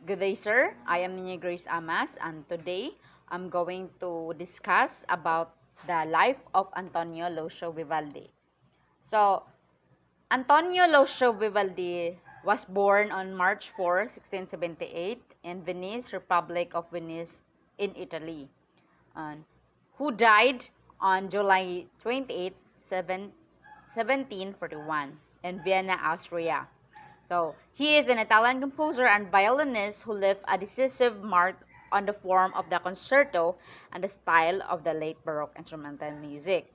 Good day, sir. I am Niña Grace Amas, and today I'm going to discuss about the life of Antonio Lucio Vivaldi. So, Antonio Lucio Vivaldi was born on March 4, 1678 in Venice, Republic of Venice in Italy, and who died on July 28, 1741 in Vienna, Austria. So, he is an Italian composer and violinist who left a decisive mark on the form of the concerto and the style of the late Baroque instrumental music.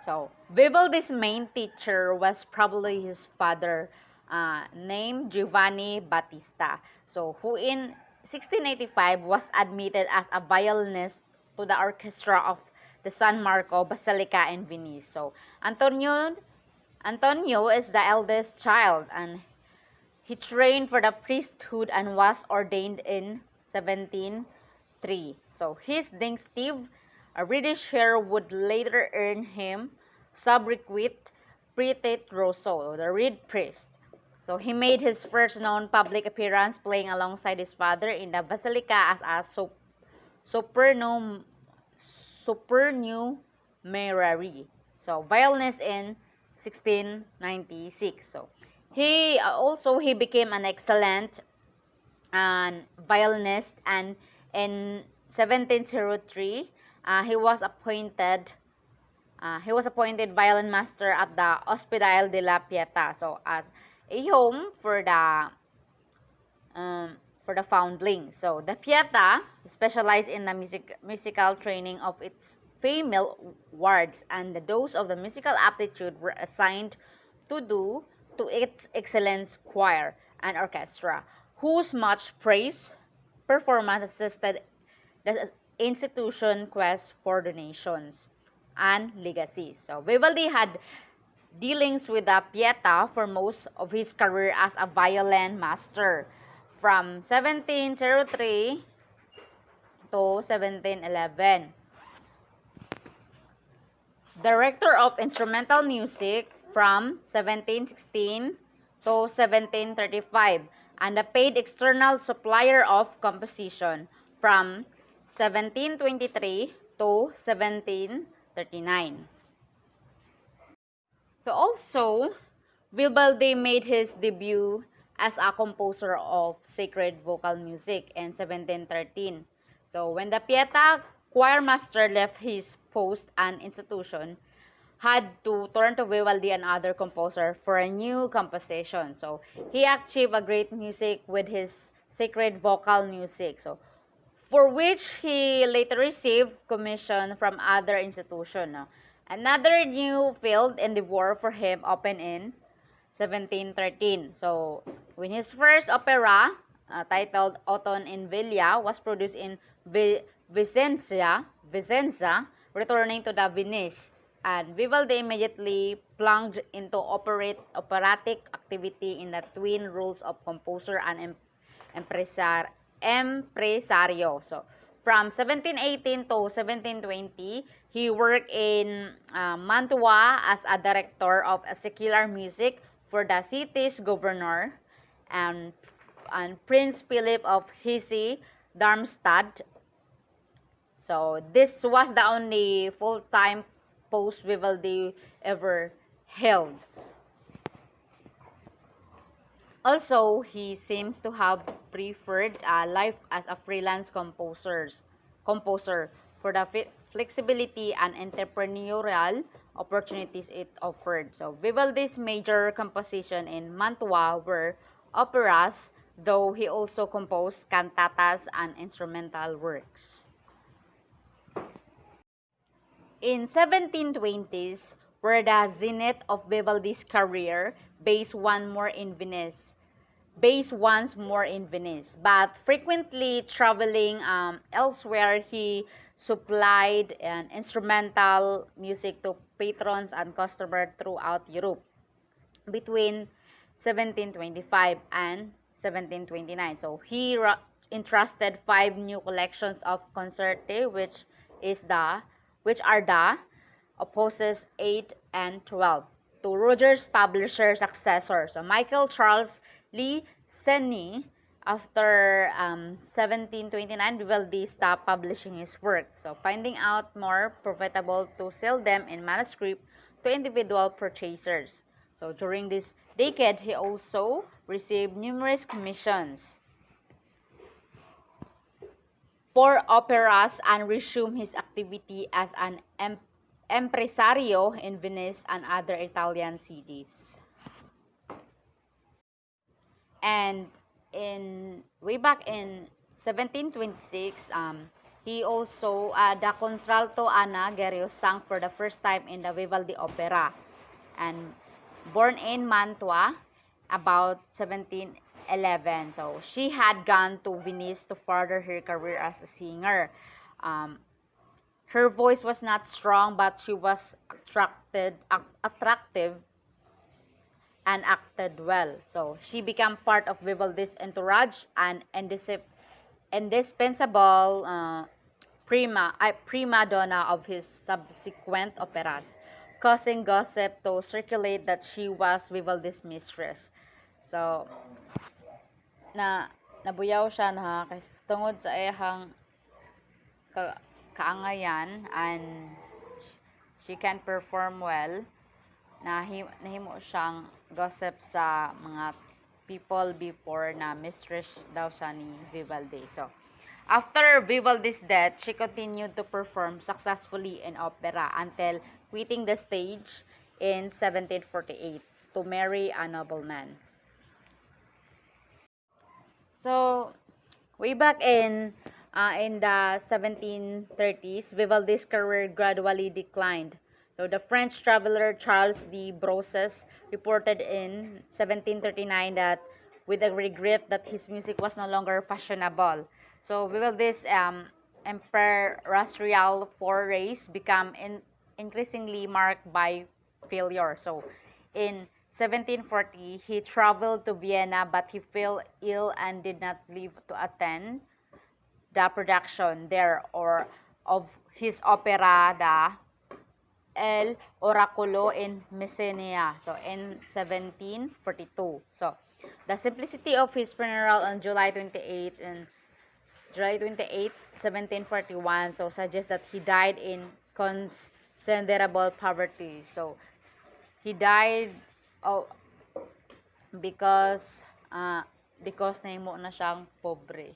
So, Vivaldi's main teacher was probably his father, named Giovanni Battista, so who in 1685 was admitted as a violinist to the orchestra of the San Marco Basilica in Venice. So, Antonio is the eldest child, and he trained for the priesthood and was ordained in 1703. So his distinctive reddish hair would later earn him sobriquet Pretty Rosso, the Reed Priest. So he made his first known public appearance playing alongside his father in the Basilica as a supernumerary. So violinist in 1696. So he became an excellent violinist, and in 1703 he was appointed violin master at the Hospital de la Pieta, so as a home for the foundling. So the Pieta specialized in the musical training of its female wards, and those of the musical aptitude were assigned to its excellence choir and orchestra, whose much praise performance assisted the institution quest for donations and legacies. So Vivaldi had dealings with the Pieta for most of his career as a violin master from 1703 to 1711. Director of Instrumental Music from 1716 to 1735, and a paid external supplier of composition from 1723 to 1739. So also, Vivaldi made his debut as a composer of sacred vocal music in 1713. So when the Pieta choir master left his post and institution, had to turn to Vivaldi and other composer for a new composition. So he achieved a great music with his sacred vocal music. So for which he later received commission from other institutions. No? Another new field in the war for him opened in 1713. So when his first opera, titled Autumn in Villa, was produced in Vicenza, returning to the Venice, and Vivaldi immediately plunged into operatic activity in the twin roles of composer and impresario. So from 1718 to 1720, he worked in Mantua as a director of secular music for the city's governor and Prince Philip of Hesse-Darmstadt. So this was the only full-time post Vivaldi ever held. Also, he seems to have preferred life as a freelance composer for the flexibility and entrepreneurial opportunities it offered. So, Vivaldi's major composition in Mantua were operas, though he also composed cantatas and instrumental works. In 1720s were the zenith of Vivaldi's career, based once more in Venice, but frequently traveling elsewhere. He supplied instrumental music to patrons and customers throughout Europe between 1725 and 1729. So he entrusted 5 new collections of concerti, which are the Opus 8 and 12, to Roger's publisher successor, so Michael Charles Seni, after 1729, Vivaldi stopped publishing his work, so finding out more profitable to sell them in manuscript to individual purchasers. So during this decade, he also received numerous commissions for operas and resumed his activity as an impresario in Venice and other Italian cities. And in way back in 1726, he also the contralto Anna Guerrero sang for the first time in the Vivaldi opera, and born in Mantua about 1711. So she had gone to Venice to further her career as a singer. Her voice was not strong, but she was attractive and acted well. So she became part of Vivaldi's entourage and indispensable prima donna of his subsequent operas, causing gossip to circulate that she was Vivaldi's mistress. So nabuyaw siya na tungod sa iyang kaangayan, and she can perform well. Nahimo siyang gossip sa mga people before na mistress daw siya ni Vivaldi. So, after Vivaldi's death, she continued to perform successfully in opera until quitting the stage in 1748 to marry a nobleman. So, way back in the 1730s, Vivaldi's career gradually declined. So the French traveler Charles de Brosses reported in 1739 that with a regret that his music was no longer fashionable. So Vivaldi's imperial forays become increasingly marked by failure. So in 1740, he traveled to Vienna, but he fell ill and did not live to attend the production there or of his opera, the El Oraculo in Messenia, so in 1742. So the simplicity of his funeral on July 28, 1741, so suggests that he died in considerable poverty. So he died because nahimo na siyang pobre.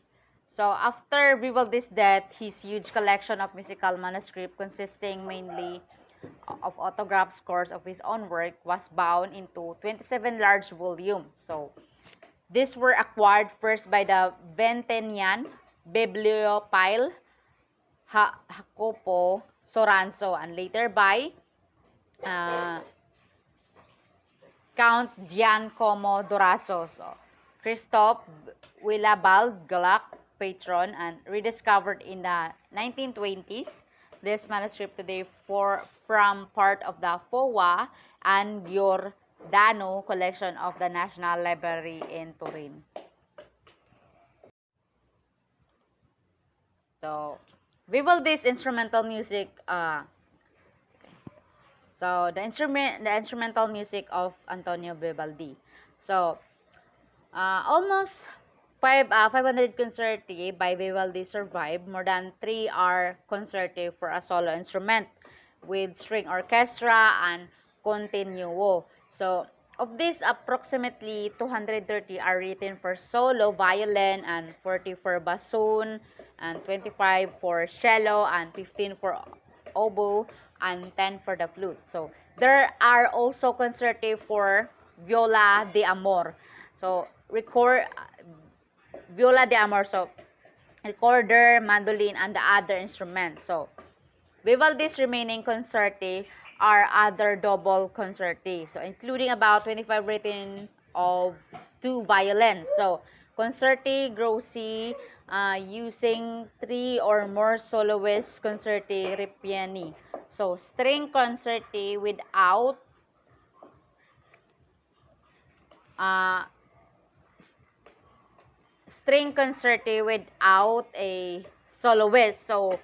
So after Vivaldi's death, his huge collection of musical manuscript consisting mainly of autograph scores of his own work was bound into 27 large volumes. So these were acquired first by the Ventenian Bibliophile Jacopo Soranzo and later by Count Giancomo Doraso. So Christophe Willibald Gluck, patron, and rediscovered in the 1920s. This manuscript today from part of the Foa and Giordano collection of the National Library in Turin. So, Vivaldi's instrumental music. So the instrumental music of Antonio Vivaldi. So, almost 500 concerti by Vivaldi survived. More than 3 are concerti for a solo instrument with string orchestra and continuo. So, of these, approximately 230 are written for solo violin and 40 for bassoon and 25 for cello and 15 for oboe and 10 for the flute. So, there are also concerti for viola de amor. So, viola de amor, so recorder, mandolin, and the other instruments. So, Vivaldi's remaining concerti are other double concerti, so including about 25 written of 2 violins. So, concerti grossi using 3 or more soloists, concerti ripieni. So, string concerti without string concerti without a soloist, so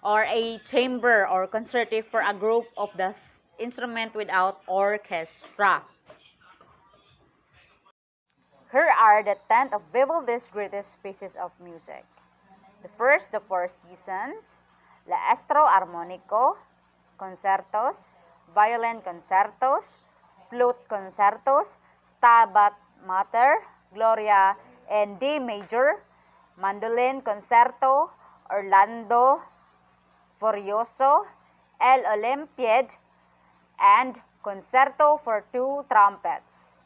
or a chamber or concerti for a group of the instrument without orchestra. Here are the 10 of Vivaldi's greatest pieces of music. The first, the Four Seasons, L'Estro Armonico, Concertos, Violin Concertos, Flute Concertos, Stabat Mater, Gloria, and D Major, Mandolin Concerto, Orlando Furioso, El Olympiad, and Concerto for Two Trumpets.